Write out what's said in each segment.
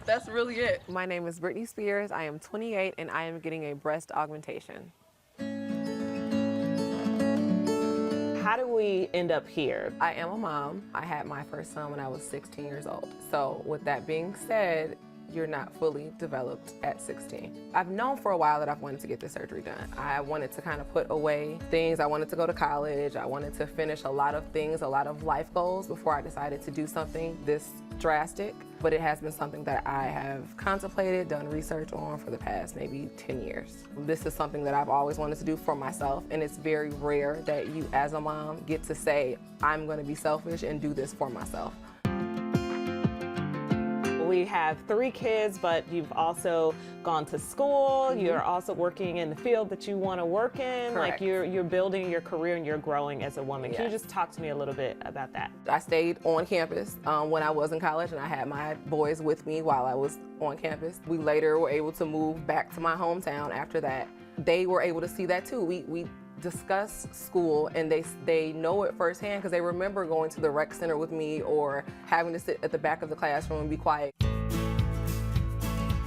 That's really it. My name is Brittany Spears. I am 28 and I am getting a breast augmentation. How do we end up here? I am a mom. I had my first son when I was 16 years old. So with that being said, you're not fully developed at 16. I've known for a while that I've wanted to get this surgery done. I wanted to kind of put away things. I wanted to go to college. I wanted to finish a lot of things, a lot of life goals before I decided to do something this drastic. But it has been something that I have contemplated, done research on for the past maybe 10 years. This is something that I've always wanted to do for myself, and it's very rare that you as a mom get to say, I'm gonna be selfish and do this for myself. We have 3 kids, but you've also gone to school. You're also working in the field that you want to work in. Correct. Like you're building your career and you're growing as a woman. Can you Yes. just talk to me a little bit about that? I stayed on campus when I was in college, and I had my boys with me while I was on campus. We later were able to move back to my hometown after that. They were able to see that too. We discuss school, and they know it firsthand because they remember going to the rec center with me or having to sit at the back of the classroom and be quiet.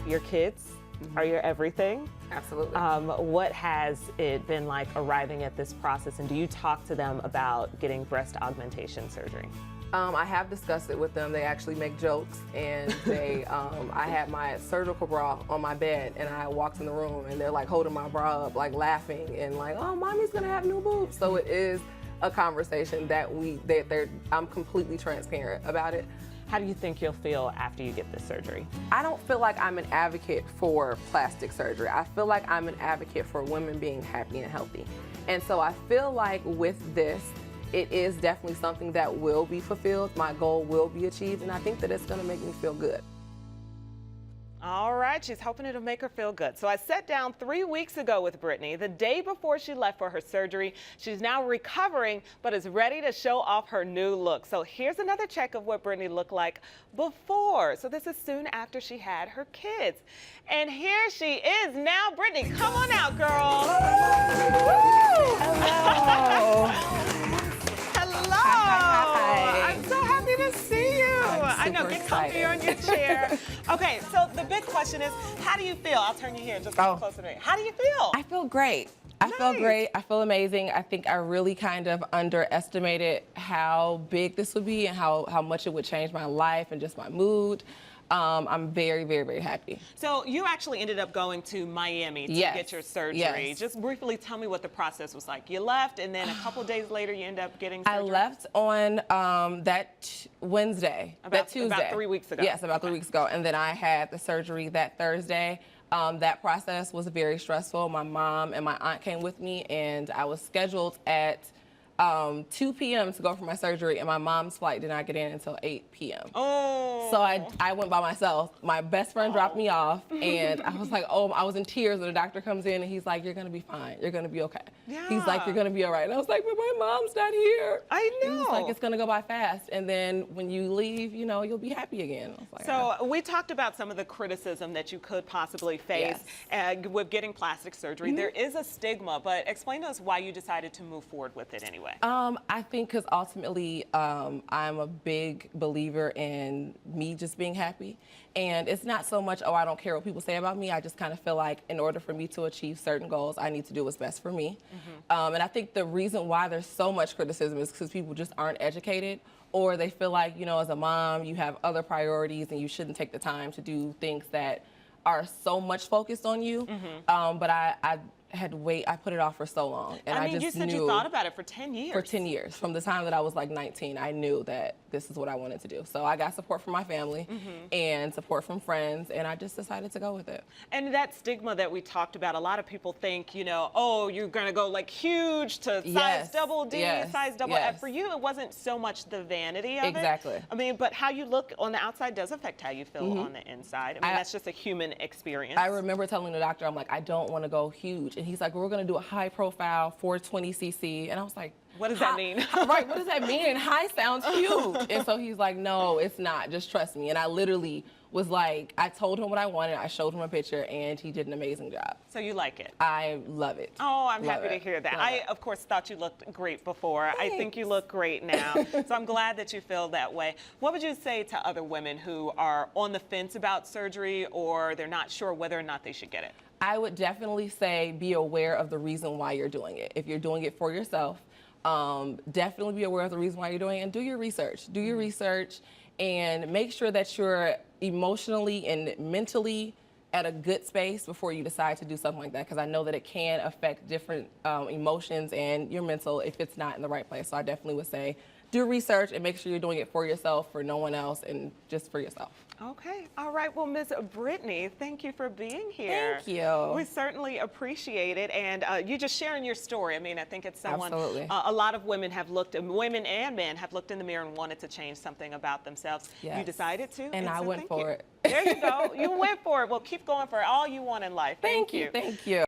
Your kids are your everything. Absolutely. What has it been like arriving at this process, and do you talk to them about getting breast augmentation surgery? I have discussed it with them. They actually make jokes, and they, I had my surgical bra on my bed, and I walked in the room, and they're like holding my bra up, like laughing, and like, oh, mommy's gonna have new boobs. So it is a conversation that I'm completely transparent about it. How do you think you'll feel after you get this surgery? I don't feel like I'm an advocate for plastic surgery. I feel like I'm an advocate for women being happy and healthy. And so I feel like with this, it is definitely something that will be fulfilled. My goal will be achieved, and I think that it's gonna make me feel good. All right, she's hoping it'll make her feel good. So I sat down 3 weeks ago with Brittany, the day before she left for her surgery. She's now recovering, but is ready to show off her new look. So here's another check of what Brittany looked like before. So this is soon after she had her kids. And here she is now. Brittany, come on out, girl. Hello. Hello. Hi. I'm so happy to see you. I know, get comfy on your chair. Okay, so the big question is, how do you feel? I'll turn you here just a little closer to me. How do you feel? I feel great. I feel great. I feel amazing. I think I really kind of underestimated how big this would be and how much it would change my life and just my mood. I'm very, very, very happy. So you actually ended up going to Miami to Yes. get your surgery. Yes. Just briefly tell me what the process was like. You left, and then a couple days later, you end up getting surgery. I left on that Wednesday, that Tuesday. About 3 weeks ago. Yes, about 3 weeks ago. And then I had the surgery that Thursday. That process was very stressful. My mom and my aunt came with me, and I was scheduled at 2 p.m. to go for my surgery, and my mom's flight did not get in until 8 p.m. Oh. So I went by myself. My best friend dropped me off, and I was like, oh, I was in tears. And the doctor comes in, and he's like, you're gonna be fine. You're gonna be okay. Yeah. He's like, you're gonna be all right. And I was like, but my mom's not here. I know. He's like, it's gonna go by fast, and then when you leave, you know, you'll be happy again. I was like, So we talked about some of the criticism that you could possibly face with getting plastic surgery. There is a stigma, but explain to us why you decided to move forward with it anyway. I think because ultimately I'm a big believer in me just being happy. And it's not so much, oh, I don't care what people say about me. I just kind of feel like in order for me to achieve certain goals, I need to do what's best for me. And I think the reason why there's so much criticism is because people just aren't educated, or they feel like, you know, as a mom, you have other priorities and you shouldn't take the time to do things that are so much focused on you. But I put it off for so long. And I just you said knew you thought about it for 10 years. For 10 years. From the time that I was like 19, I knew that this is what I wanted to do. So I got support from my family and support from friends, and I just decided to go with it. And that stigma that we talked about, a lot of people think, you know, oh, you're going to go like huge to size double D, size double F. For you, it wasn't so much the vanity of it. Exactly. I mean, but how you look on the outside does affect how you feel on the inside. I mean, that's just a human experience. I remember telling the doctor, I'm like, I don't want to go huge. And he's like, we're going to do a high profile 420cc. And I was like, what does that mean? Right, what does that mean? And high sounds huge. And so he's like, no, it's not. Just trust me. And I literally was like, I told him what I wanted, I showed him a picture, and he did an amazing job. So you like it? I love it. Oh, I'm Love happy to it. hear that. Love I, it. of course, thought you looked great before. I think you look great now. So I'm glad that you feel that way. What would you say to other women who are on the fence about surgery, or they're not sure whether or not they should get it? I would definitely say be aware of the reason why you're doing it. If you're doing it for yourself, definitely be aware of the reason why you're doing it, and do your research. Do your research and make sure that you're emotionally and mentally at a good space before you decide to do something like that, because I know that it can affect different emotions and your mental if it's not in the right place. So I definitely would say do research and make sure you're doing it for yourself, for no one else, and just for yourself. Okay. All right. Well, Ms. Brittany, thank you for being here. Thank you. We certainly appreciate it. And you just sharing your story. I mean, I think it's someone, Absolutely. A lot of women have looked, women and men have looked in the mirror and wanted to change something about themselves. Yes. You decided to. And I so went thank for you. it. There you go. You went for it. Well, keep going for all you want in life. Thank you. Thank you.